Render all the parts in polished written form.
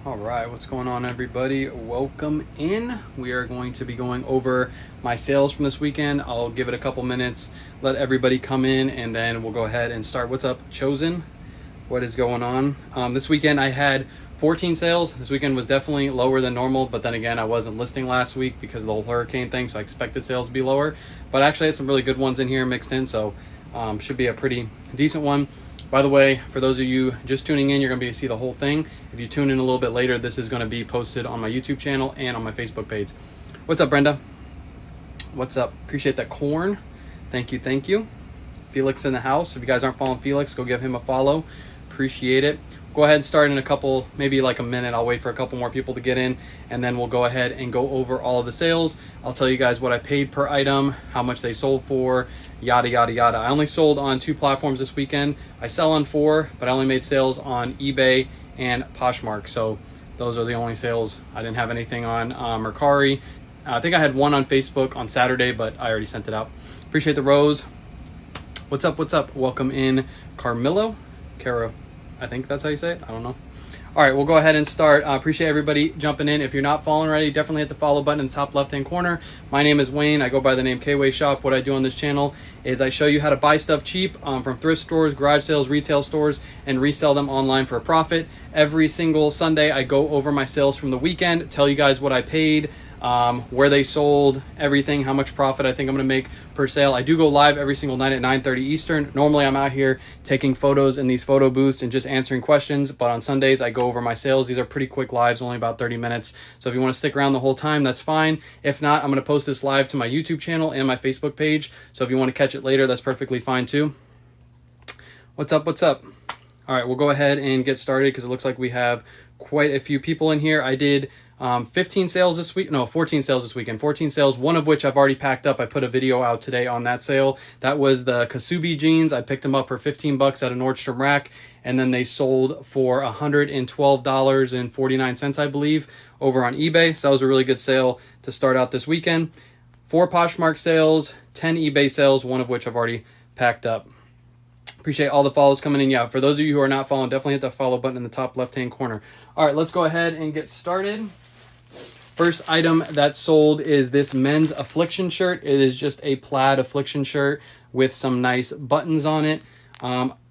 All right, what's going on, everybody? Welcome in. We are going to be going over my sales from this weekend. I'll give it a couple minutes, let everybody come in, and then we'll go ahead and start. What's up, Chosen? What is going on? This weekend I had 14 sales. This weekend was definitely lower than normal, but then again, I wasn't listing last week because of the whole hurricane thing, so I expected sales to be lower. But I actually had some really good ones in here mixed in, so should be a pretty decent one. By the way, for those of you just tuning in, you're going to be able to see the whole thing. If you tune in a little bit later, this is going to be posted on my YouTube channel and on my Facebook page. What's up, Brenda? What's up? Appreciate that corn. Thank you, thank you. Felix in the house. If you guys aren't following Felix, go give him a follow. Appreciate it. Go ahead and start in a couple, maybe like a minute. I'll wait for a couple more people to get in, and then we'll go ahead and go over all of the sales. I'll tell you guys what I paid per item, how much they sold for, yada, yada, yada. I only sold on 2 platforms this weekend. I sell on 4, but I only made sales on eBay and Poshmark. So those are the only sales. I didn't have anything on Mercari. I think I had one on Facebook on Saturday, but I already sent it out. Appreciate the rose. What's up? What's up? Welcome in, Carmillo. Cara, I think that's how you say it. I don't know. All right, we'll go ahead and start. Appreciate everybody jumping in. If you're not following already, definitely hit the follow button in the top left-hand corner. My name is Wayne. I go by the name K-Way Shop. What I do on this channel is I show you how to buy stuff cheap from thrift stores, garage sales, retail stores, and resell them online for a profit. Every single Sunday, I go over my sales from the weekend, tell you guys what I paid, where they sold, everything, how much profit I think I'm going to make per sale. I do go live every single night at 9:30 Eastern. Normally I'm out here taking photos in these photo booths and just answering questions, but on Sundays I go over my sales. These are pretty quick lives, only about 30 minutes. So if you want to stick around the whole time, that's fine. If not, I'm going to post this live to my YouTube channel and my Facebook page. So if you want to catch it later, that's perfectly fine too. What's up? What's up? All right, we'll go ahead and get started because it looks like we have quite a few people in here. I did 15 sales this week. No, 14 sales this weekend. 14 sales, one of which I've already packed up. I put a video out today on that sale. That was the Kasubi jeans. I picked them up for 15 bucks at a Nordstrom Rack, and then they sold for $112.49, I believe, over on eBay. So that was a really good sale to start out this weekend. 4 Poshmark sales, 10 eBay sales, one of which I've already packed up. Appreciate all the follows coming in. Yeah, for those of you who are not following, definitely hit the follow button in the top left-hand corner. All right, let's go ahead and get started. First item that sold is this men's Affliction shirt. It is just a plaid Affliction shirt with some nice buttons on it.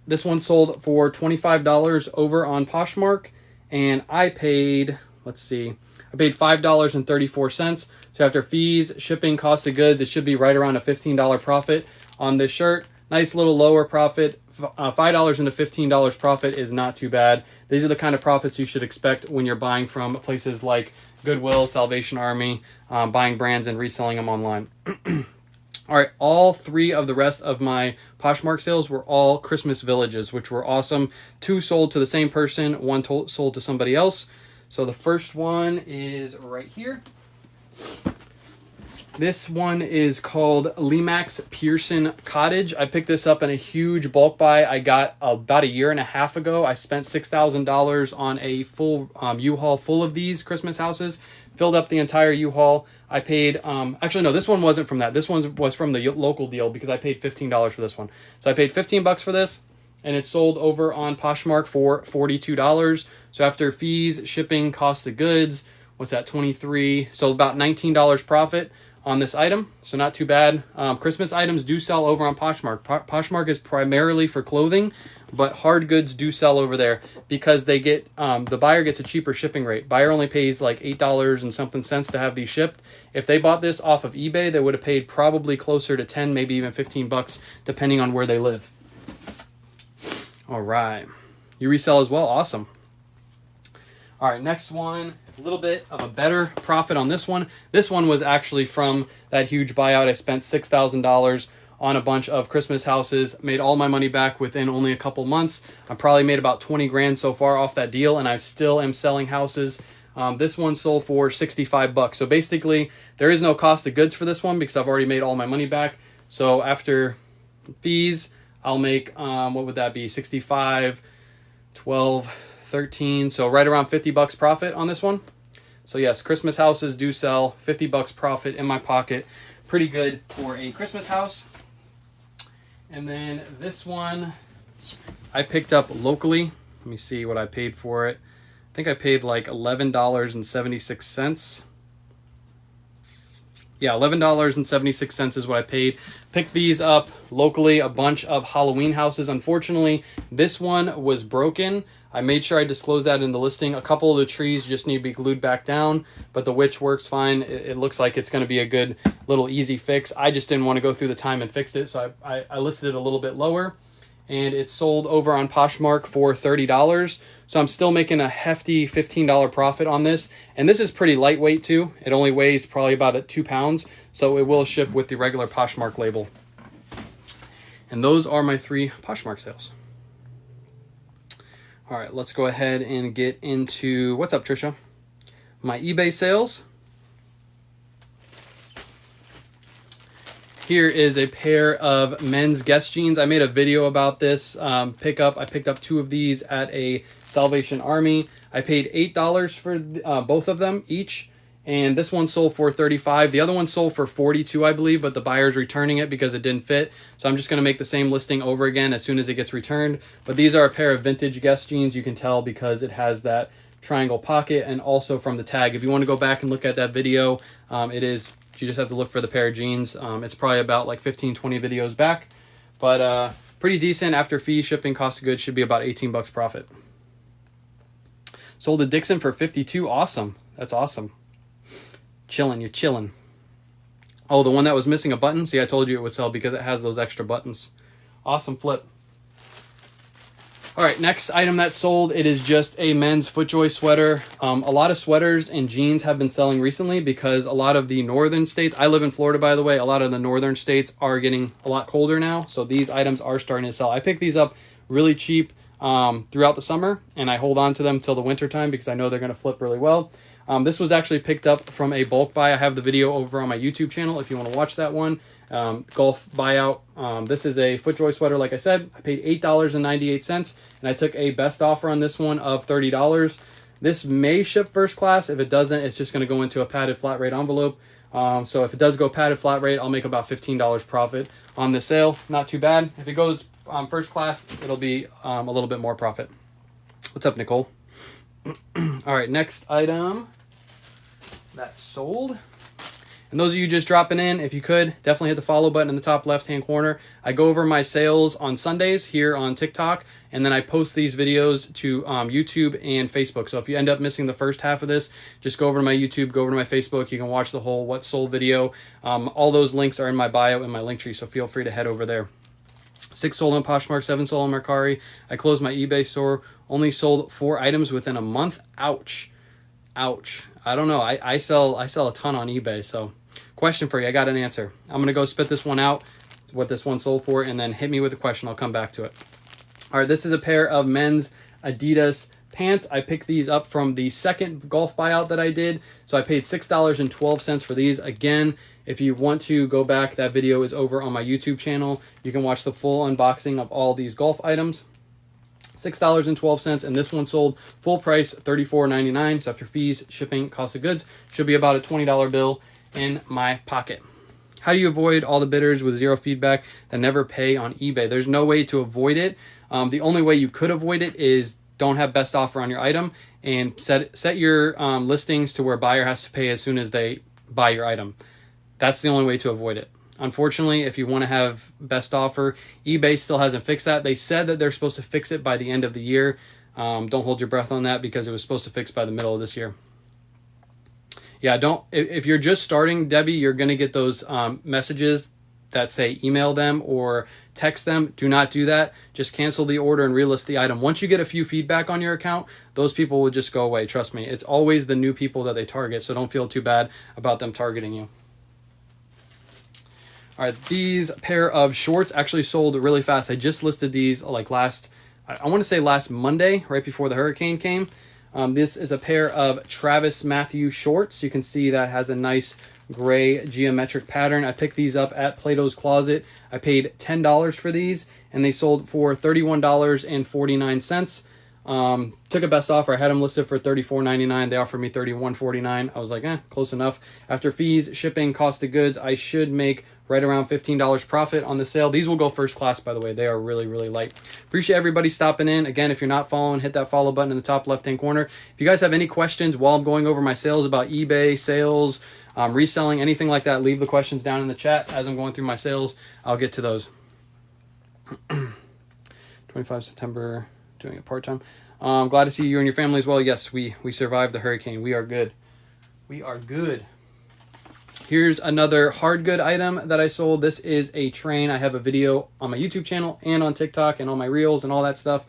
This one sold for $25 over on Poshmark, and I paid, let's see, I paid $5.34. So after fees, shipping, cost of goods, it should be right around a $15 profit on this shirt. Nice little lower profit. $5 into $15 profit is not too bad. These are the kind of profits you should expect when you're buying from places like Goodwill, Salvation Army, buying brands and reselling them online. All right, all 3 of the rest of my Poshmark sales were all Christmas villages, which were awesome. 2 sold to the same person, 1 sold to somebody else. So the first one is right here. This one is called Lemax Pearson Cottage. I picked this up in a huge bulk buy I got about 1.5 years ago. I spent $6,000 on a full U-Haul full of these Christmas houses. Filled up the entire U-Haul. I paid, actually no, this one wasn't from that. This one was from the local deal because I paid $15 for this one. So I paid 15 bucks for this, and it sold over on Poshmark for $42. So after fees, shipping, cost of goods, what's that, 23? So about $19 profit on this item, so not too bad. Christmas items do sell over on Poshmark. Poshmark is primarily for clothing, but hard goods do sell over there because they get the buyer gets a cheaper shipping rate. Buyer only pays like $8 and something cents to have these shipped. If they bought this off of eBay, they would have paid probably closer to 10, maybe even 15 bucks, depending on where they live. All right, you resell as well, awesome. All right, next one, a little bit of a better profit on this one. This one was actually from that huge buyout. I spent $6,000 on a bunch of Christmas houses, made all my money back within only a couple months. I probably made about 20 grand so far off that deal, and I still am selling houses. This one sold for 65 bucks. So basically, there is no cost of goods for this one because I've already made all my money back. So after fees, I'll make, what would that be? 65, 12, 13, so right around 50 bucks profit on this one. So yes, Christmas houses do sell. 50 bucks profit in my pocket. Pretty good for a Christmas house. And then this one I picked up locally. Let me see what I paid for it. I think I paid like $11.76. Yeah, $11.76 is what I paid. Picked these up locally, a bunch of Halloween houses. Unfortunately, this one was broken. I made sure I disclosed that in the listing. A couple of the trees just need to be glued back down, but the witch works fine. It looks like it's going to be a good little easy fix. I just didn't want to go through the time and fix it, so I listed it a little bit lower, and it sold over on Poshmark for $30. So I'm still making a hefty $15 profit on this. And this is pretty lightweight too. It only weighs probably about 2 pounds. So it will ship with the regular Poshmark label. And those are my 3 Poshmark sales. All right, let's go ahead and get into, what's up, Trisha? My eBay sales. Here is a pair of men's Guess jeans. I made a video about this pickup. I picked up 2 of these at a Salvation Army. I paid $8 for both of them each, and this one sold for $35. The other one sold for $42, I believe, but the buyer's returning it because it didn't fit. So I'm just going to make the same listing over again as soon as it gets returned. But these are a pair of vintage Guess jeans. You can tell because it has that triangle pocket, and also from the tag. If you want to go back and look at that video, you just have to look for the pair of jeans. It's probably about like 15-20 videos back, but pretty decent. After fee, shipping, cost of goods, should be about 18 bucks profit. Sold the Dixon for $52. Awesome. That's awesome. Chilling. You're chilling. Oh, the one that was missing a button. See, I told you it would sell because it has those extra buttons. Awesome flip. All right, next item that sold, it is just a men's Footjoy sweater. A lot of sweaters and jeans have been selling recently because a lot of the northern states, I live in Florida, by the way, a lot of the northern states are getting a lot colder now. So these items are starting to sell. I picked these up really cheap throughout the summer, and I hold on to them till the winter time because I know they're going to flip really well. This was actually picked up from a bulk buy. I have the video over on my YouTube channel if you want to watch that one. Golf buyout. This is a Footjoy sweater, like I said. I paid $8.98, and I took a best offer on this one of $30. This may ship first class. If it doesn't, it's just going to go into a padded flat rate envelope. So if it does go padded flat rate, I'll make about $15 profit on the sale. Not too bad. If it goes first class, it'll be a little bit more profit. What's up, Nicole? All right, next item that sold. And those of you just dropping in, if you could, definitely hit the follow button in the top left-hand corner. I go over my sales on Sundays here on TikTok, and then I post these videos to YouTube and Facebook. So if you end up missing the first half of this, just go over to my YouTube, go over to my Facebook. You can watch the whole What Sold video. All those links are in my bio in my link tree, so feel free to head over there. 6 sold on Poshmark, 7 sold on Mercari. I closed my eBay store, only sold 4 items within a month. Ouch. Ouch. I don't know. I sell a ton on eBay, so question for you. I got an answer. I'm going to go spit this one out, what this one sold for, and then hit me with a question. I'll come back to it. All right, this is a pair of men's Adidas pants. I picked these up from the second golf buyout that I did, so I paid $6.12 for these. Again, if you want to go back, that video is over on my YouTube channel. You can watch the full unboxing of all these golf items. $6.12, and this one sold full price $34.99. So after fees, shipping, cost of goods, should be about a $20 bill in my pocket. How do you avoid all the bidders with zero feedback that never pay on eBay? There's no way to avoid it. The only way you could avoid it is don't have best offer on your item, and set your listings to where buyer has to pay as soon as they buy your item. That's the only way to avoid it. Unfortunately, if you want to have best offer, eBay still hasn't fixed that. They said that they're supposed to fix it by the end of the year. Don't hold your breath on that because it was supposed to fix by the middle of this year. Yeah, if you're just starting, Debbie, you're going to get those messages that say email them or text them. Do not do that. Just cancel the order and relist the item. Once you get a few feedback on your account, those people will just go away. Trust me. It's always the new people that they target, so don't feel too bad about them targeting you. All right, these pair of shorts actually sold really fast. I just listed these like I want to say last Monday, right before the hurricane came. This is a pair of Travis Matthew shorts. You can see that has a nice gray geometric pattern. I picked these up at Plato's Closet. I paid $10 for these, and they sold for $31.49. Took a best offer. I had them listed for $34.99. They offered me $31.49. I was like, close enough. After fees, shipping, cost of goods, I should make right around $15 profit on the sale. These will go first class, by the way. They are really, really light. Appreciate everybody stopping in. Again, if you're not following, hit that follow button in the top left-hand corner. If you guys have any questions while I'm going over my sales about eBay, sales, reselling, anything like that, leave the questions down in the chat as I'm going through my sales. I'll get to those. 25 September, doing it part-time. Glad to see you and your family as well. Yes, we survived the hurricane. We are good. We are good. Here's another hard good item that I sold. This is a train. I have a video on my YouTube channel and on TikTok and on my reels and all that stuff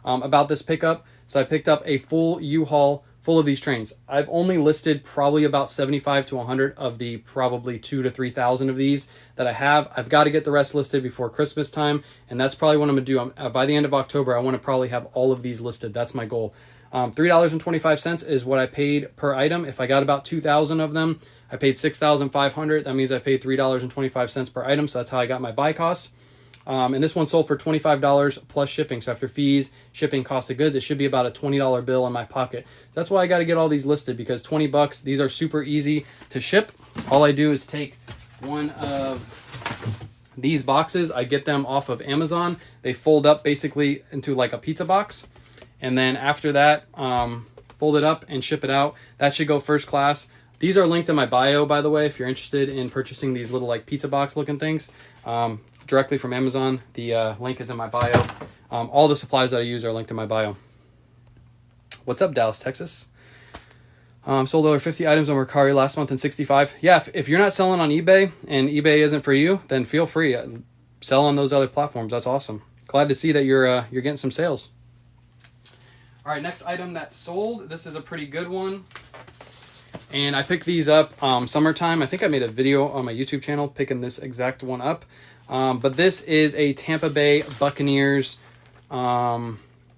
about this pickup. So I picked up a full U-Haul full of these trains. I've only listed probably about 75 to 100 of the probably 2,000 to 3,000 of these that I have. I've got to get the rest listed before Christmas time, and that's probably what I'm going to do. By the end of October, I want to probably have all of these listed. That's my goal. $3.25 is what I paid per item. If I got about 2,000 of them, I paid $6,500. That means I paid $3.25 per item. So that's how I got my buy costs. And this one sold for $25 plus shipping. So after fees, shipping, cost of goods, it should be about a $20 bill in my pocket. That's why I got to get all these listed, because $20, these are super easy to ship. All I do is take one of these boxes. I get them off of Amazon. They fold up basically into like a pizza box. And then after that, fold it up and ship it out. That should go first class. These are linked in my bio, by the way, if you're interested in purchasing these little like pizza box looking things directly from Amazon. The link is in my bio. All the supplies that I use are linked in my bio. What's up, Dallas, Texas? Sold over 50 items on Mercari last month in 65. Yeah, if you're not selling on eBay and eBay isn't for you, then feel free. Sell on those other platforms. That's awesome. Glad to see that you're getting some sales. All right, next item that sold. This is a pretty good one. And I picked these up summertime. I think I made a video on my YouTube channel picking this exact one up. But this is a Tampa Bay Buccaneers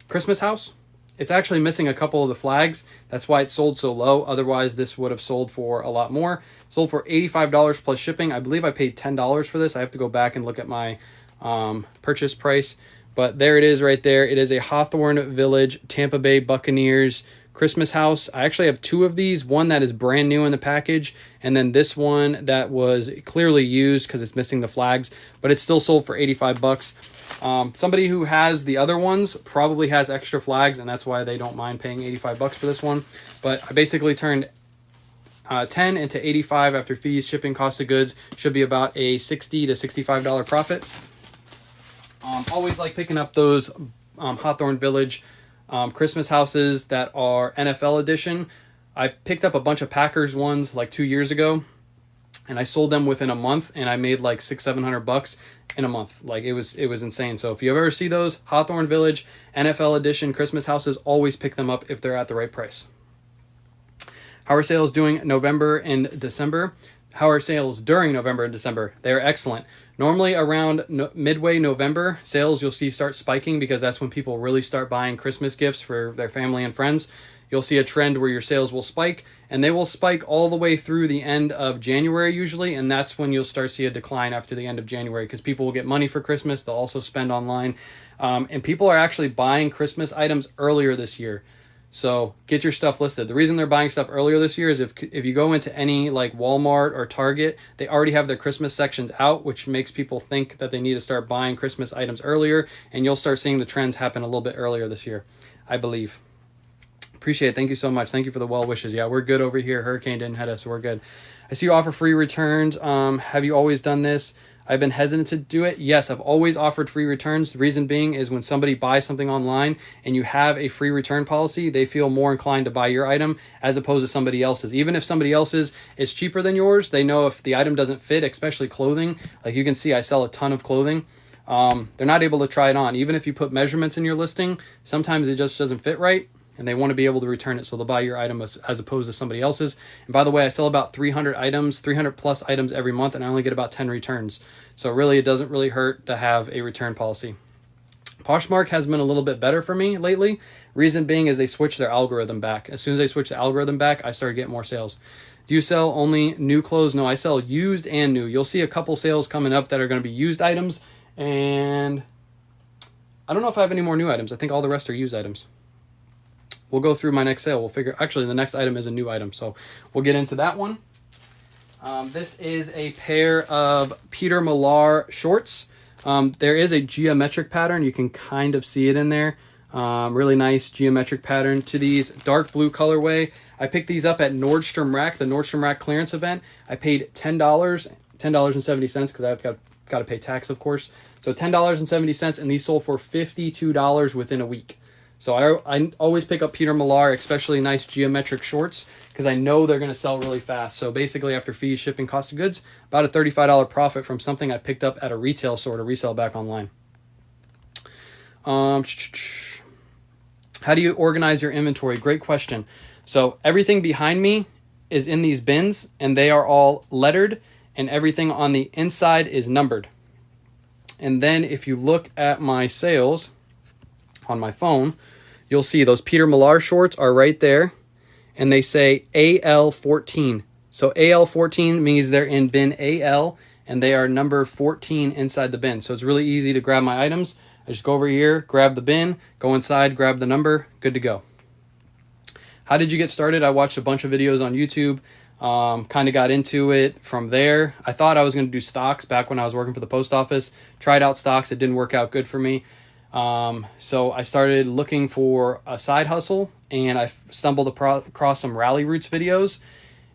Christmas house. It's actually missing a couple of the flags. That's why it sold so low. Otherwise, this would have sold for a lot more. Sold for $85 plus shipping. I believe I paid $10 for this. I have to go back and look at my purchase price. But there it is right there. It is a Hawthorne Village Tampa Bay Buccaneers Christmas house. I actually have two of these. One that is brand new in the package, and then this one that was clearly used because it's missing the flags, but it's still sold for 85 bucks. Somebody who has the other ones probably has extra flags, and that's why they don't mind paying 85 bucks for this one. But I basically turned 10 into 85 after fees, shipping, cost of goods. Should be about a $60 to $65 profit. Always like picking up those Hawthorne Village Christmas houses that are NFL edition. I picked up a bunch of Packers ones like 2 years ago, and I sold them within a month, and I made like $600-700 bucks in a month. Like it was insane. So if you ever see those Hawthorne Village NFL edition Christmas houses, always pick them up if they're at the right price. How are sales doing November and December? How are sales during November and December? They're excellent. Normally around midway November, sales you'll see start spiking because that's when people really start buying Christmas gifts for their family and friends. You'll see a trend where your sales will spike, and they will spike all the way through the end of January usually, and that's when you'll start to see a decline after the end of January because people will get money for Christmas. They'll also spend online, and people are actually buying Christmas items earlier this year. So get your stuff listed. The reason they're buying stuff earlier this year is if you go into any like Walmart or Target, they already have their Christmas sections out, which makes people think that they need to start buying Christmas items earlier, and you'll start seeing the trends happen a little bit earlier this year, I believe. Appreciate it. Thank you so much. Thank you for the well wishes. Yeah, we're good over here. Hurricane didn't hit us, so we're good. I see you offer free returns. Have you always done this? I've been hesitant to do it. Yes, I've always offered free returns. The reason being is when somebody buys something online and you have a free return policy, they feel more inclined to buy your item as opposed to somebody else's. Even if somebody else's is cheaper than yours, they know if the item doesn't fit, especially clothing. Like you can see, I sell a ton of clothing. They're not able to try it on. Even if you put measurements in your listing, sometimes it just doesn't fit right, and they want to be able to return it, so they'll buy your item as opposed to somebody else's. And by the way, I sell about 300 items, 300 plus items every month, and I only get about 10 returns. So really, it doesn't really hurt to have a return policy. Poshmark has been a little bit better for me lately. Reason being is they switched their algorithm back. As soon as they switched the algorithm back, I started getting more sales. Do you sell only new clothes? No, I sell used and new. You'll see a couple sales coming up that are going to be used items, and I don't know if I have any more new items. I think all the rest are used items. We'll go through my next sale. We'll figure, actually the next item is a new item, so we'll get into that one. This is a pair of Peter Millar shorts. There is a geometric pattern. You can kind of see it in there. Really nice geometric pattern to these. Dark blue colorway. I picked these up at Nordstrom Rack, the Nordstrom Rack clearance event. I paid $10.70 because I've got to pay tax, of course. So $10.70, and these sold for $52 within a week. So I always pick up Peter Millar, especially nice geometric shorts, because I know they're going to sell really fast. So basically, after fees, shipping, cost of goods, about a $35 profit from something I picked up at a retail store to resell back online. How do you organize your inventory? Great question. So everything behind me is in these bins, and they are all lettered, and everything on the inside is numbered. And then if you look at my sales on my phone, you'll see those Peter Millar shorts are right there, and they say AL14. So AL14 means they're in bin AL, and they are number 14 inside the bin. So it's really easy to grab my items. I just go over here, grab the bin, go inside, grab the number, good to go. How did you get started? I watched a bunch of videos on YouTube, kind of got into it from there. I thought I was going to do stocks back when I was working for the post office. Tried out stocks, it didn't work out good for me. So I started looking for a side hustle, and I stumbled across some Rally Roots videos.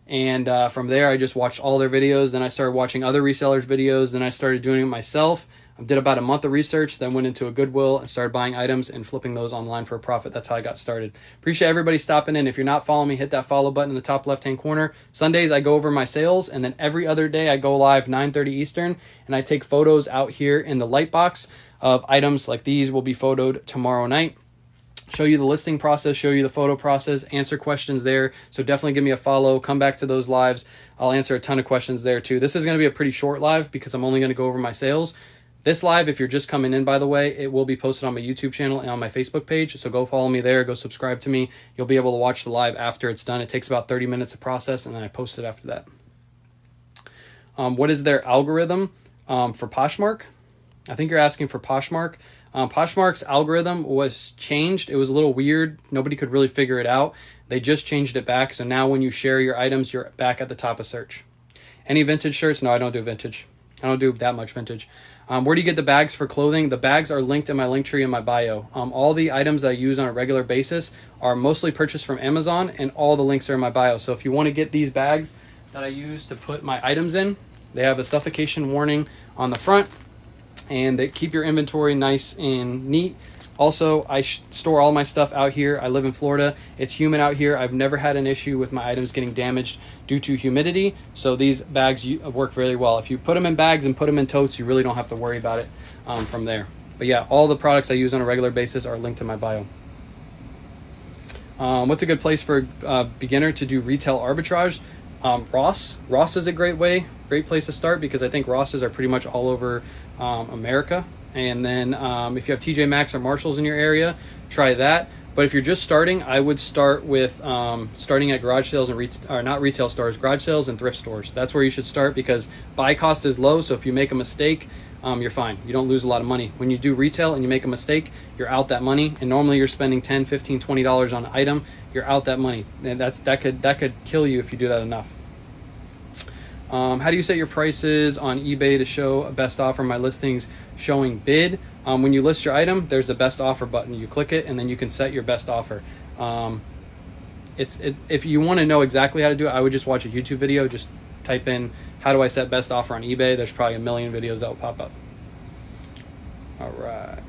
And from there, I just watched all their videos. Then I started watching other resellers' videos. Then I started doing it myself. I did about a month of research, then went into a Goodwill and started buying items and flipping those online for a profit. That's how I got started. Appreciate everybody stopping in. If you're not following me, hit that follow button in the top left-hand corner. Sundays, I go over my sales, and then every other day, I go live 9:30 Eastern, and I take photos out here in the light box of items like these will be photoed tomorrow night. Show you the listing process, show you the photo process, answer questions there. So definitely give me a follow. Come back to those lives. I'll answer a ton of questions there too. This is going to be a pretty short live because I'm only going to go over my sales. This live, if you're just coming in, by the way, it will be posted on my YouTube channel and on my Facebook page. So go follow me there. Go subscribe to me. You'll be able to watch the live after it's done. It takes about 30 minutes to process, and then I post it after that. What is their algorithm for Poshmark? I think you're asking for Poshmark. Poshmark's algorithm was changed. It was a little weird. Nobody could really figure it out. They just changed it back. So now when you share your items, you're back at the top of search. Any vintage shirts? No, I don't do vintage. I don't do that much vintage. Where do you get the bags for clothing? The bags are linked in my link tree in my bio. All the items that I use on a regular basis are mostly purchased from Amazon, and all the links are in my bio. So if you want to get these bags that I use to put my items in, they have a suffocation warning on the front, and they keep your inventory nice and neat. Also, I store all my stuff out here. I live in Florida. It's humid out here. I've never had an issue with my items getting damaged due to humidity. So these bags work really well. If you put them in bags and put them in totes, you really don't have to worry about it from there. But yeah, all the products I use on a regular basis are linked in my bio. What's a good place for a beginner to do retail arbitrage? Ross. Ross is a great place to start because I think Rosses are pretty much all over America. And then if you have TJ Maxx or Marshalls in your area, try that. But if you're just starting, I would start with starting at garage sales and not retail stores, garage sales and thrift stores. That's where you should start because buy cost is low. So if you make a mistake, you're fine. You don't lose a lot of money. When you do retail and you make a mistake, you're out that money. And normally you're spending $10, $15, $20 on an item. You're out that money. And that could kill you if you do that enough. How do you set your prices on eBay to show a best offer? My listings showing bid. When you list your item, there's a best offer button. You click it and then you can set your best offer. If you want to know exactly how to do it, I would just watch a YouTube video. Just type in, how do I set best offer on eBay? There's probably a million videos that will pop up. All right.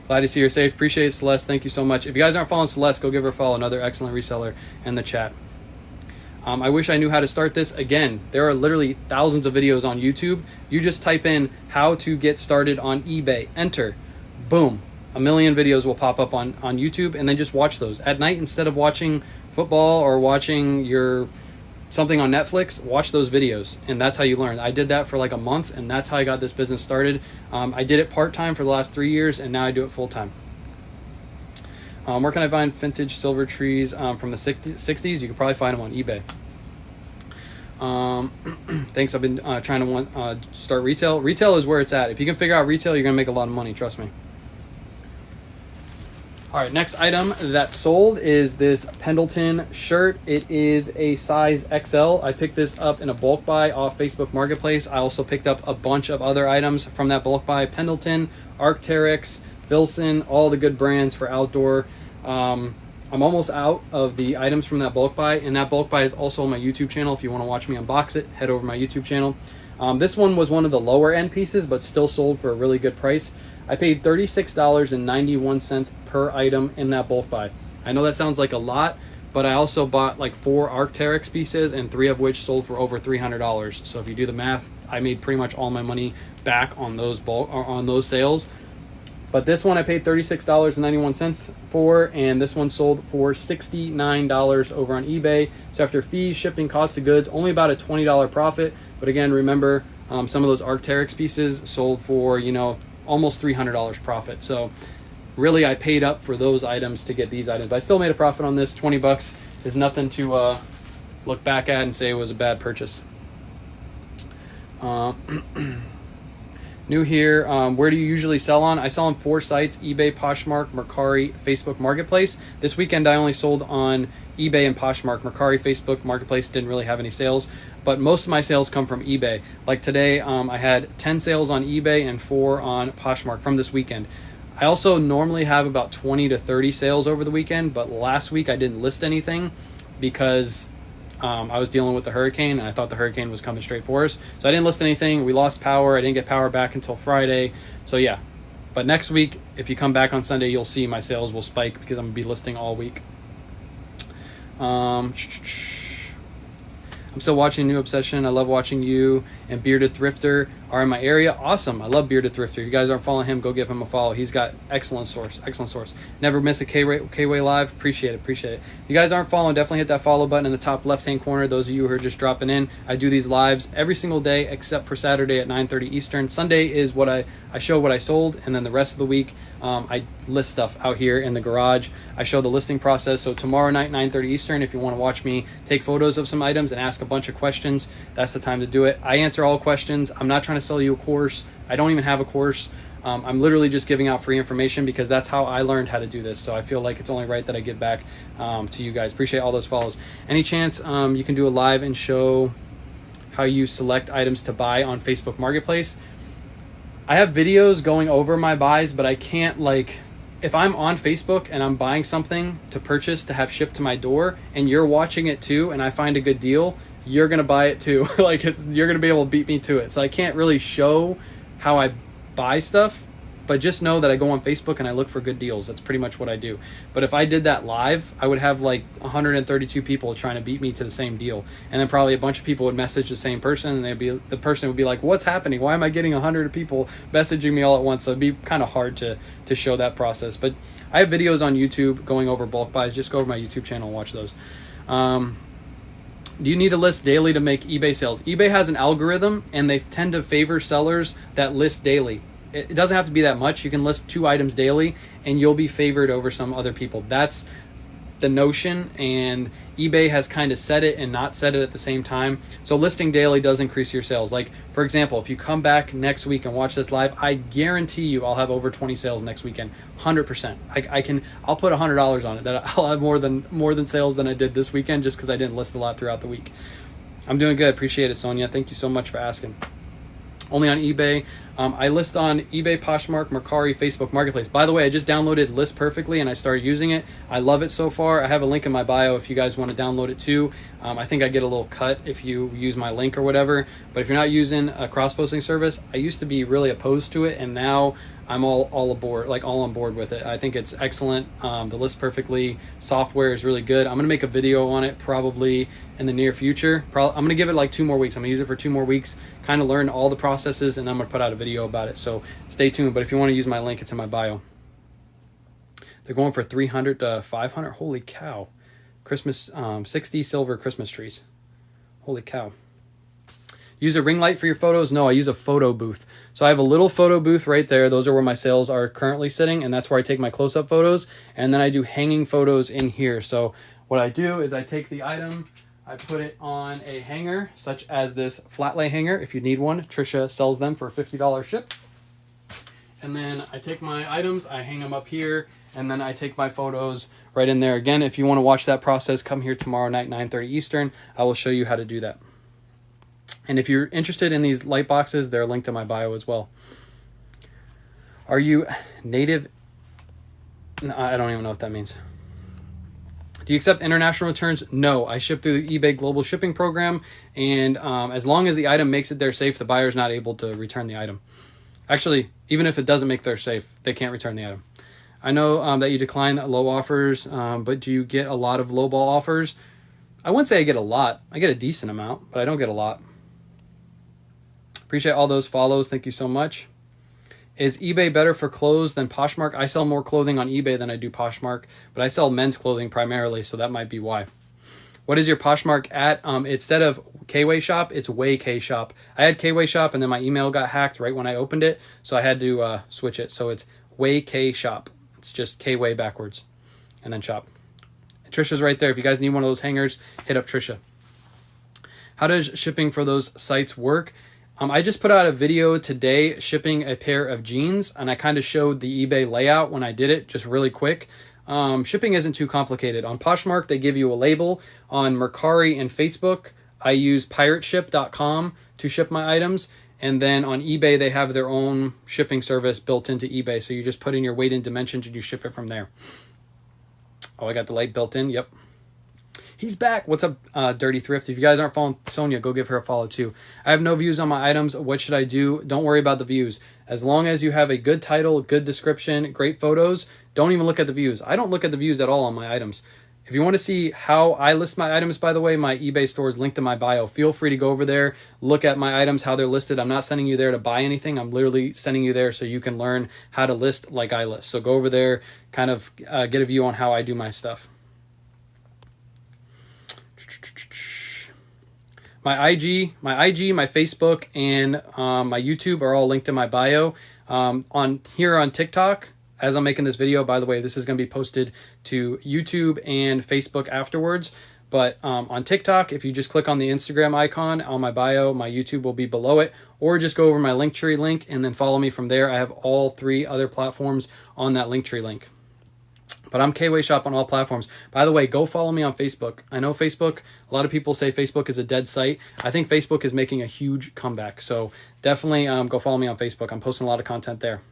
Glad to see you're safe. Appreciate it, Celeste. Thank you so much. If you guys aren't following Celeste, go give her a follow. Another excellent reseller in the chat. I wish I knew how to start this. Again, there are literally thousands of videos on YouTube. You just type in how to get started on eBay, enter, boom. A million videos will pop up on YouTube, and then just watch those. At night, instead of watching football or watching something on Netflix, watch those videos, and that's how you learn. I did that for like a month, and that's how I got this business started. I did it part-time for the last 3 years, and now I do it full-time. Where can I find vintage silver trees from the 60s? You can probably find them on eBay. Thanks. I've been trying to start retail. Retail is where it's at. If you can figure out retail, you're going to make a lot of money. Trust me. All right, next item that sold is this Pendleton shirt. It is a size XL. I picked this up in a bulk buy off Facebook Marketplace. I also picked up a bunch of other items from that bulk buy. Pendleton, Arc'teryx, Filson, all the good brands for outdoor. I'm almost out of the items from that bulk buy, and that bulk buy is also on my YouTube channel. If you want to watch me unbox it, head over to my YouTube channel. This one was one of the lower end pieces, but still sold for a really good price. I paid $36.91 per item in that bulk buy. I know that sounds like a lot, but I also bought like 4 Arc'teryx pieces, and 3 of which sold for over $300. So if you do the math, I made pretty much all my money back on those sales. But this one I paid $36.91 for, and this one sold for $69 over on eBay. So after fees, shipping, cost of goods, only about a $20 profit. But again, remember, some of those Arc'teryx pieces sold for, you know, almost $300 profit. So really I paid up for those items to get these items, but I still made a profit on this. 20 bucks is nothing to look back at and say it was a bad purchase. New here, where do you usually sell on? I sell on 4 sites: eBay, Poshmark, Mercari, Facebook Marketplace. This weekend I only sold on eBay and Poshmark. Mercari, Facebook Marketplace didn't really have any sales, but most of my sales come from eBay. Like today, I had 10 sales on eBay and 4 on Poshmark from this weekend. I also normally have about 20 to 30 sales over the weekend, but last week I didn't list anything because I was dealing with the hurricane, and I thought the hurricane was coming straight for us. So I didn't list anything. We lost power. I didn't get power back until Friday. So yeah, but next week, if you come back on Sunday, you'll see my sales will spike because I'm gonna be listing all week. I'm still watching New Obsession. I love watching you and Bearded Thrifter are in my area. Awesome. I love Bearded Thrifter. If you guys aren't following him, go give him a follow. He's got excellent source. Never miss a K-Way live. Appreciate it. If you guys aren't following, definitely hit that follow button in the top left-hand corner. Those of you who are just dropping in, I do these lives every single day except for Saturday at 9:30 Eastern. Sunday is what I show what I sold, and then the rest of the week I list stuff out here in the garage. I show the listing process. So tomorrow night, 9:30 Eastern, if you want to watch me take photos of some items and ask a bunch of questions, that's the time to do it. I answer all questions. I'm not trying to sell you a course. I don't even have a course. I'm literally just giving out free information because that's how I learned how to do this. So I feel like it's only right that I give back to you guys. Appreciate all those follows. Any chance you can do a live and show how you select items to buy on Facebook Marketplace? I have videos going over my buys, but I can't, like, if I'm on Facebook and I'm buying something to purchase to have shipped to my door and you're watching it too and I find a good deal, you're going to buy it too. Like, you're going to be able to beat me to it. So I can't really show how I buy stuff, but just know that I go on Facebook and I look for good deals. That's pretty much what I do. But if I did that live, I would have like 132 people trying to beat me to the same deal. And then probably a bunch of people would message the same person, and the person would be like, what's happening? Why am I getting 100 people messaging me all at once? So it'd be kind of hard to show that process. But I have videos on YouTube going over bulk buys. Just go over my YouTube channel and watch those. Do you need to list daily to make eBay sales? eBay has an algorithm, and they tend to favor sellers that list daily. It doesn't have to be that much. You can list 2 items daily, and you'll be favored over some other people. That's the notion, and eBay has kind of said it and not said it at the same time. So listing daily does increase your sales. Like, for example, if you come back next week and watch this live, I guarantee you I'll have over 20 sales next weekend. 100%. I'll put $100 on it that I'll have more than sales than I did this weekend, just because I didn't list a lot throughout the week. I'm doing good. Appreciate it, Sonia. Thank you so much for asking. Only on eBay. I list on eBay, Poshmark, Mercari, Facebook Marketplace. By the way, I just downloaded List Perfectly and I started using it. I love it so far. I have a link in my bio if you guys want to download it too. I think I get a little cut if you use my link or whatever. But if you're not using a cross-posting service, I used to be really opposed to it, and now I'm all on board with it. I think it's excellent. The List Perfectly software is really good. I'm gonna make a video on it probably in the near future. I'm gonna give it like 2 more weeks. I'm gonna use it for 2 more weeks, kind of learn all the processes, and I'm gonna put out a video about it. So stay tuned. But if you want to use my link, it's in my bio. They're going for 300 to 500. Holy cow! Christmas 60 silver Christmas trees. Holy cow! Use a ring light for your photos? No, I use a photo booth. So I have a little photo booth right there. Those are where my sales are currently sitting, and that's where I take my close-up photos. And then I do hanging photos in here. So what I do is I take the item, I put it on a hanger, such as this flat lay hanger. If you need one, Trisha sells them for $50 ship. And then I take my items, I hang them up here, and then I take my photos right in there. Again, if you want to watch that process, come here tomorrow night, 9:30 Eastern. I will show you how to do that. And if you're interested in these light boxes, they're linked in my bio as well. Are you native? No, I don't even know what that means. Do you accept international returns? No, I ship through the eBay global shipping program, and as long as the item makes it there safe, the buyer's not able to return the item. Actually, even if it doesn't make there safe, they can't return the item. I know that you decline low offers, but do you get a lot of lowball offers? I wouldn't say I get a lot. I get a decent amount, but I don't get a lot. Appreciate all those follows. Thank you so much. Is eBay better for clothes than Poshmark? I sell more clothing on eBay than I do Poshmark, but I sell men's clothing primarily, so that might be why. What is your Poshmark at? Instead of Kway Shop, it's Way K Shop. I had Kway Shop, and then my email got hacked right when I opened it, so I had to switch it. So it's Way K Shop. It's just Kway backwards, and then shop. And Trisha's right there. If you guys need one of those hangers, hit up Trisha. How does shipping for those sites work? I just put out a video today shipping a pair of jeans, and I kind of showed the eBay layout when I did it, just really quick. Shipping isn't too complicated. On Poshmark, they give you a label. On Mercari and Facebook, I use pirateship.com to ship my items. And then on eBay, they have their own shipping service built into eBay. So you just put in your weight and dimensions and you ship it from there. Oh, I got the light built in. Yep. He's back. What's up, Dirty Thrift? If you guys aren't following Sonia, go give her a follow too. I have no views on my items. What should I do? Don't worry about the views. As long as you have a good title, good description, great photos, don't even look at the views. I don't look at the views at all on my items. If you want to see how I list my items, by the way, my eBay store is linked in my bio. Feel free to go over there, look at my items, how they're listed. I'm not sending you there to buy anything. I'm literally sending you there so you can learn how to list like I list. So go over there, kind of get a view on how I do my stuff. My IG, my Facebook, and my YouTube are all linked in my bio. On TikTok, as I'm making this video, by the way, this is going to be posted to YouTube and Facebook afterwards. But on TikTok, if you just click on the Instagram icon on my bio, my YouTube will be below it. Or just go over my Linktree link and then follow me from there. I have all 3 other platforms on that Linktree link. But I'm Kway Shop on all platforms. By the way, go follow me on Facebook. I know Facebook, a lot of people say Facebook is a dead site. I think Facebook is making a huge comeback. So definitely go follow me on Facebook. I'm posting a lot of content there.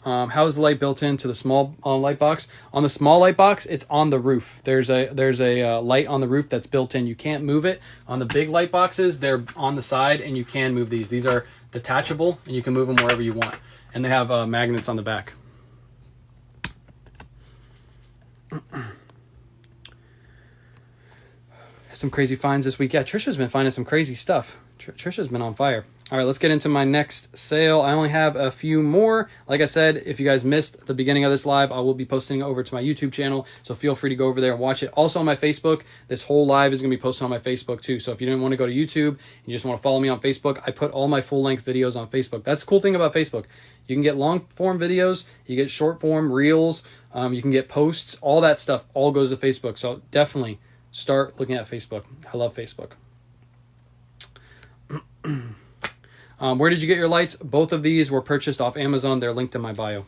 How is the light built into the small light box? On the small light box, it's on the roof. There's a light on the roof that's built in. You can't move it. On the big light boxes, they're on the side, and you can move these. These are detachable, and you can move them wherever you want. And they have magnets on the back. Some crazy finds this week. Yeah, Trisha's been finding some crazy stuff. Trisha's been on fire. All right, let's get into my next sale. I only have a few more. Like I said, if you guys missed the beginning of this live, I will be posting it over to my YouTube channel, so feel free to go over there and watch it. Also on my Facebook, this whole live is going to be posted on my Facebook too, so if you didn't want to go to YouTube, you just want to follow me on Facebook, I put all my full-length videos on Facebook. That's the cool thing about Facebook. You can get long-form videos, you get short-form reels, you can get posts, all that stuff all goes to Facebook, so definitely start looking at Facebook. I love Facebook. Where did you get your lights? Both of these were purchased off Amazon. They're linked in my bio.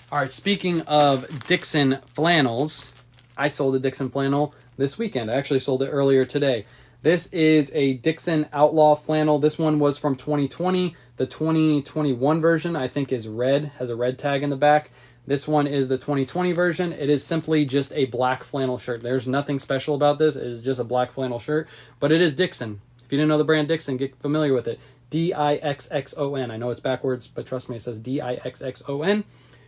All right, speaking of Dixon flannels, I sold a Dixon flannel this weekend. I actually sold it earlier today. This is a Dixon Outlaw flannel. This one was from 2020. The 2021 version, I think, is red, has a red tag in the back. This one is the 2020 version. It is simply just a black flannel shirt. There's nothing special about this. It is just a black flannel shirt, but it is Dixon. If you didn't know the brand Dixon, get familiar with it. D-I-X-X-O-N. I know it's backwards, but trust me, it says D-I-X-X-O-N.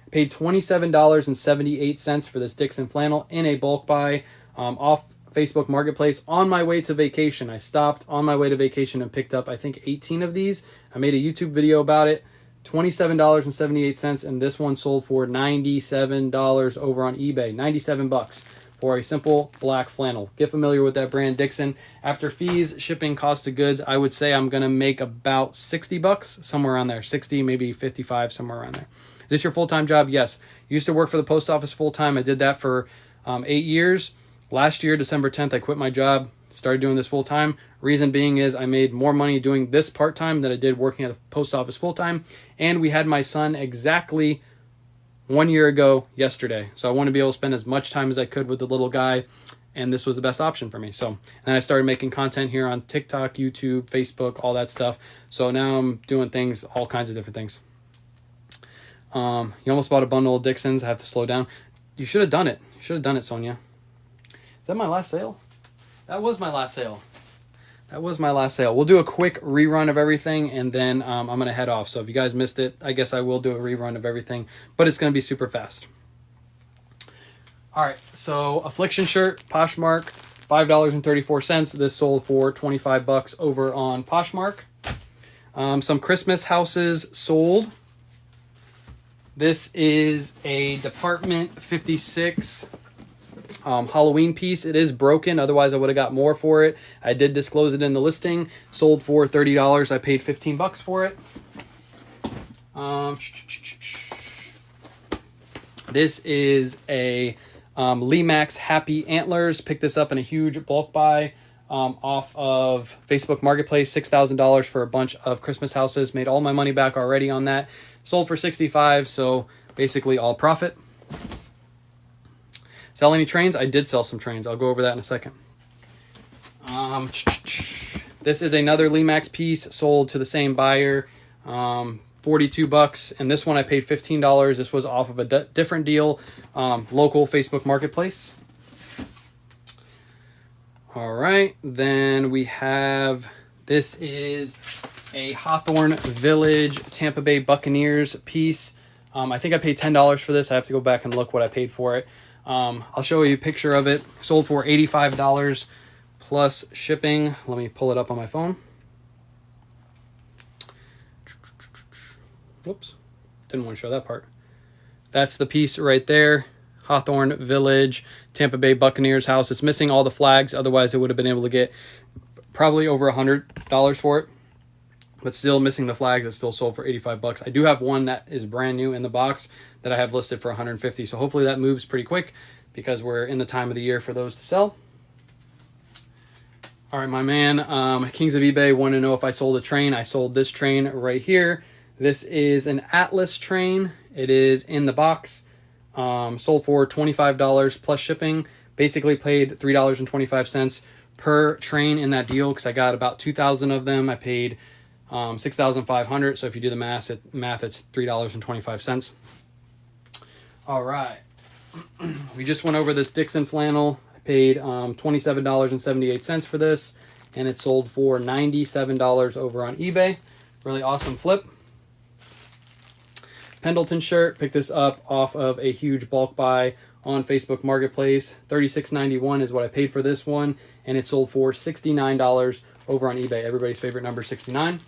Paid $27.78 for this Dixon flannel in a bulk buy off Facebook Marketplace on my way to vacation. I stopped on my way to vacation and picked up, I think, 18 of these. I made a YouTube video about it. $27.78, and this one sold for $97 over on eBay. 97 bucks for a simple black flannel. Get familiar with that brand, Dixon. After fees, shipping, cost of goods, I would say I'm going to make about 60 bucks, somewhere around there. 60, maybe 55, somewhere around there. Is this your full-time job? Yes. Used to work for the post office full-time. I did that for 8 years. Last year, December 10th, I quit my job, started doing this full-time. Reason being is I made more money doing this part-time than I did working at the post office full-time. And we had my son exactly 1 year ago yesterday. So I want to be able to spend as much time as I could with the little guy. And this was the best option for me. So then I started making content here on TikTok, YouTube, Facebook, all that stuff. So now I'm doing things, all kinds of different things. You almost bought a bundle of Dixons. I have to slow down. You should have done it. You should have done it, Sonia. Is that my last sale? That was my last sale. That was my last sale. We'll do a quick rerun of everything, and then I'm going to head off. So if you guys missed it, I guess I will do a rerun of everything, but it's going to be super fast. All right, so Affliction shirt, Poshmark, $5.34. This sold for 25 bucks over on Poshmark. Some Christmas houses sold. This is a Department 56 Halloween piece. It is broken, otherwise I would have got more for it. I did disclose it in the listing. Sold for $30. I paid 15 bucks for it. This is a Lee Max Happy Antlers. Picked this up in a huge bulk buy off of Facebook Marketplace. $6,000 for a bunch of Christmas houses. Made all my money back already on that. Sold for 65, so basically all profit. Sell any trains? I did sell some trains. I'll go over that in a second. This is another Lee Max piece sold to the same buyer. 42 bucks, and this one I paid $15. This was off of a different deal, local Facebook Marketplace. All right, then we have, this is a Hawthorne Village Tampa Bay Buccaneers piece. I think I paid $10 for this. I have to go back and look what I paid for it. I'll show you a picture of it. Sold for $85 plus shipping. Let me pull it up on my phone. Whoops, didn't want to show that part. That's the piece right there. Hawthorne Village, Tampa Bay Buccaneers house. It's missing all the flags. Otherwise, it would have been able to get probably over $100 for it. But still missing the flags. It's still sold for 85 bucks. I do have one that is brand new in the box that I have listed for 150. So hopefully that moves pretty quick because we're in the time of the year for those to sell. All right, my man, Kings of eBay want to know if I sold a train. I sold this train right here. This is an Atlas train. It is in the box. Sold for $25 plus shipping. Basically paid $3.25 per train in that deal because I got about 2,000 of them. I paid $6,500. So if you do the math, it's $3.25. All right. We just went over this Dixon flannel. I paid $27.78 for this, and it sold for $97 over on eBay. Really awesome flip. Pendleton Shirt, picked this up off of a huge bulk buy on Facebook Marketplace. $36.91 is what I paid for this one, and it sold for $69 over on eBay. Everybody's favorite number, 69.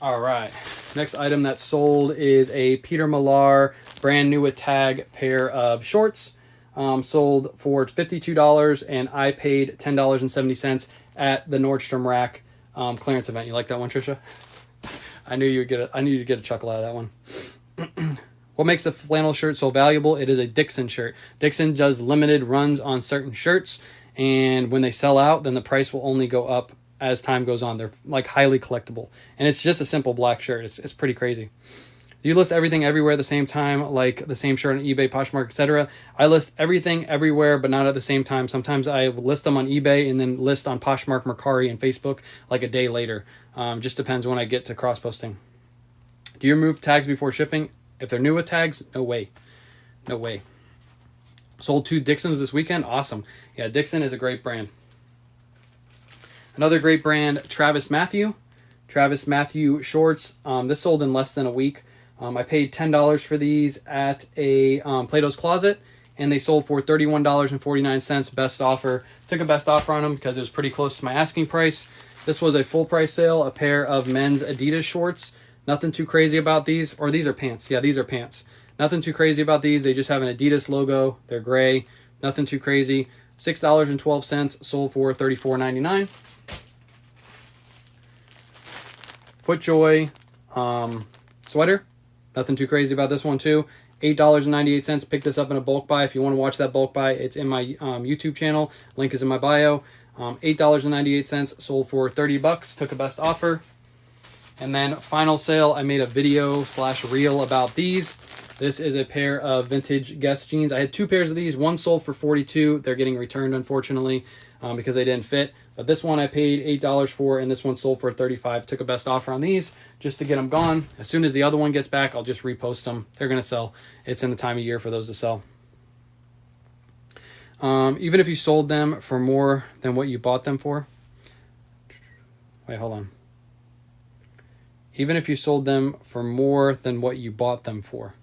All right, next item that sold is a Peter Millar brand new with tag pair of shorts. Sold for $52, and I paid $10.70 at the Nordstrom Rack clearance event. You like that one, Trisha? I knew you'd get a chuckle out of that one. What makes the flannel shirt so valuable? It is a Dixon shirt. Dixon does limited runs on certain shirts, and when they sell out, then the price will only go up as time goes on. They're like highly collectible, and it's just a simple black shirt. It's pretty crazy. You list everything everywhere at the same time, like the same shirt on eBay, Poshmark, etc. I list everything everywhere, but not at the same time. Sometimes I list them on eBay and then list on Poshmark, Mercari, and Facebook like a day later. Just depends when I get to cross-posting. Do you remove tags before shipping? If they're new with tags, no way. No way. Sold 2 Dixons this weekend. Awesome. Yeah, Dixon is a great brand. Another great brand, Travis Mathew. Travis Mathew shorts. This sold in less than a week. I paid $10 for these at a Plato's Closet, and they sold for $31.49. Best offer. Took a best offer on them because it was pretty close to my asking price. This was a full price sale, a pair of men's Adidas shorts. Nothing too crazy about these. Or these are pants. Yeah, these are pants. Nothing too crazy about these. They just have an Adidas logo. They're gray. Nothing too crazy. $6.12. Sold for $34.99. Footjoy Sweater. Nothing too crazy about this one too. $8.98. Picked this up in a bulk buy. If you want to watch that bulk buy, it's in my YouTube channel. Link is in my bio. $8.98, sold for 30 bucks, took a best offer. And then final sale, I made a video / reel about these. This is a pair of vintage Guess jeans. I had 2 pairs of these. One sold for 42. They're getting returned, unfortunately, because they didn't fit. But this one I paid $8 for, and this one sold for 35. Took a best offer on these just to get them gone. As soon as the other one gets back, I'll just repost them. They're going to sell. It's in the time of year for those to sell. Even if you sold them for more than what you bought them for. Wait, hold on. Even if you sold them for more than what you bought them for.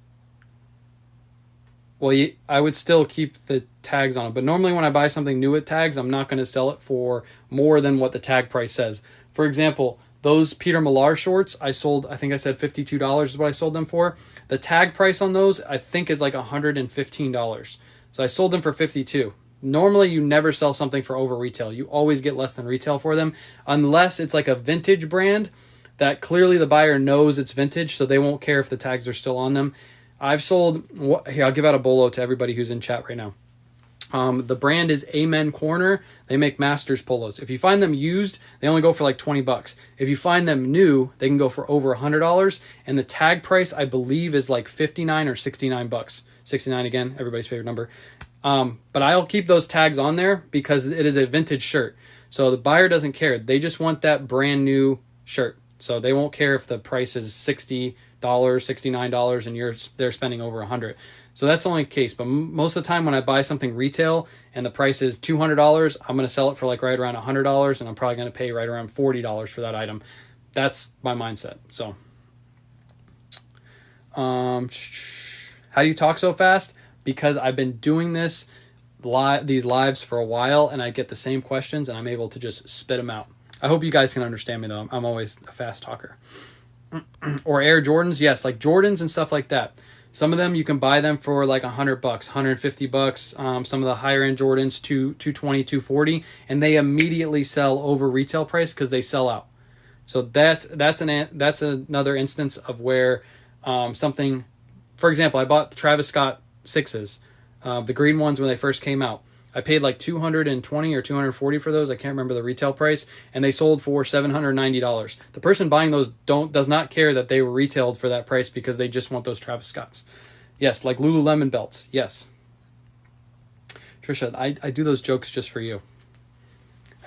Well, I would still keep the tags on it. But normally when I buy something new with tags, I'm not going to sell it for more than what the tag price says. For example, those Peter Millar shorts, I think I said $52 is what I sold them for. The tag price on those, I think, is like $115. So I sold them for $52. Normally, you never sell something for over retail. You always get less than retail for them, unless it's like a vintage brand that clearly the buyer knows it's vintage, so they won't care if the tags are still on them. I've sold, here, I'll give out a bolo to everybody who's in chat right now. The brand is Amen Corner. They make Masters polos. If you find them used, they only go for like 20 bucks. If you find them new, they can go for over $100. And the tag price, I believe, is like 59 or 69 bucks. 69 again, everybody's favorite number. But I'll keep those tags on there because it is a vintage shirt. So the buyer doesn't care. They just want that brand new shirt. So they won't care if the price is $60, $69, and they're spending over $100. So that's the only case. But most of the time when I buy something retail and the price is $200, I'm going to sell it for like right around $100, and I'm probably going to pay right around $40 for that item. That's my mindset. So, how do you talk so fast? Because I've been doing these lives for a while, and I get the same questions, and I'm able to just spit them out. I hope you guys can understand me, though. I'm always a fast talker. Or Air Jordans, yes, like Jordans and stuff like that. Some of them you can buy them for like $100, $150. Some of the higher end Jordans, $220, $240, and they immediately sell over retail price because they sell out. So that's another instance of where something. For example, I bought the Travis Scott 6s, the green ones when they first came out. I paid like $220 or $240 for those. I can't remember the retail price, and they sold for $790. The person buying those does not care that they were retailed for that price because they just want those Travis Scotts. Yes, like Lululemon belts. Yes. Trisha, I do those jokes just for you.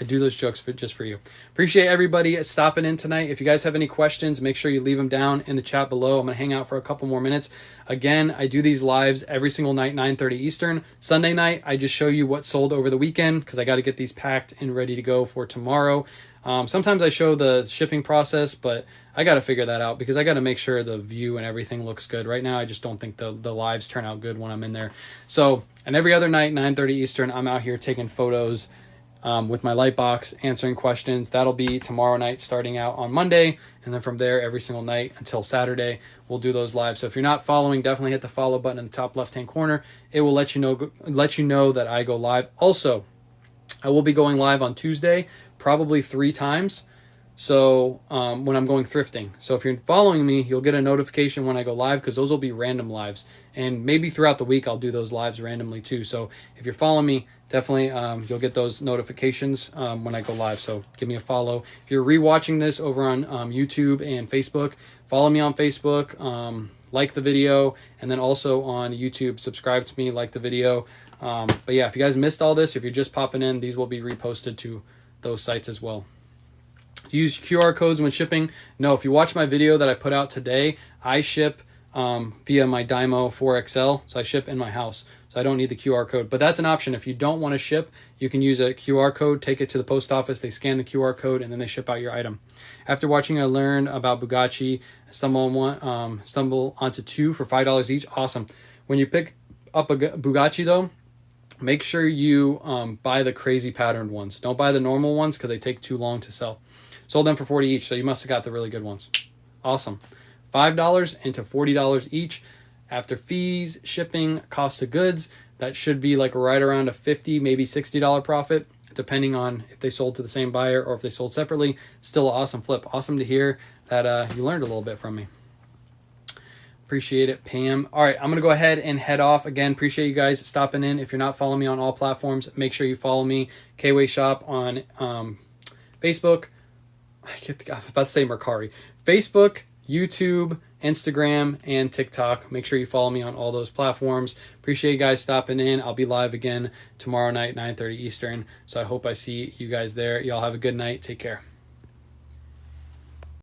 I do those jokes just for you. Appreciate everybody stopping in tonight. If you guys have any questions, make sure you leave them down in the chat below. I'm going to hang out for a couple more minutes. Again, I do these lives every single night, 9:30 Eastern. Sunday night, I just show you what sold over the weekend because I got to get these packed and ready to go for tomorrow. Sometimes I show the shipping process, but I got to figure that out because I got to make sure the view and everything looks good. Right now, I just don't think the lives turn out good when I'm in there. So, and every other night, 9:30 Eastern, I'm out here taking photos with my light box, answering questions. That'll be tomorrow night starting out on Monday, and then from there every single night until Saturday we'll do those live. So if you're not following, definitely hit the follow button in the top left hand corner. It will let you know that I go live. Also, I will be going live on Tuesday probably 3 times. So when I'm going thrifting. So if you're following me, you'll get a notification when I go live because those will be random lives. And maybe throughout the week, I'll do those lives randomly too. So if you're following me, definitely you'll get those notifications when I go live. So give me a follow. If you're rewatching this over on YouTube and Facebook, follow me on Facebook, like the video, and then also on YouTube, subscribe to me, like the video. But yeah, if you guys missed all this, if you're just popping in, these will be reposted to those sites as well. Use QR codes when shipping. No, if you watch my video that I put out today, I ship via my Dymo 4XL. So I ship in my house. So I don't need the QR code. But that's an option. If you don't want to ship, you can use a QR code, take it to the post office, they scan the QR code, and then they ship out your item. After watching, I learned about Bugatti. Stumble onto 2 for $5 each. Awesome. When you pick up a Bugatti, though, make sure you buy the crazy patterned ones. Don't buy the normal ones because they take too long to sell. Sold them for $40 each, so you must have got the really good ones. Awesome. $5 into $40 each. After fees, shipping, cost of goods, that should be like right around a $50, maybe $60 profit, depending on if they sold to the same buyer or if they sold separately. Still an awesome flip. Awesome to hear that you learned a little bit from me. Appreciate it, Pam. All right, I'm going to go ahead and head off. Again, appreciate you guys stopping in. If you're not following me on all platforms, make sure you follow me, K-Way Shop, on Facebook. I'm about to say Mercari. Facebook, YouTube, Instagram, and TikTok. Make sure you follow me on all those platforms. Appreciate you guys stopping in. I'll be live again tomorrow night, 9:30 Eastern. So I hope I see you guys there. Y'all have a good night. Take care.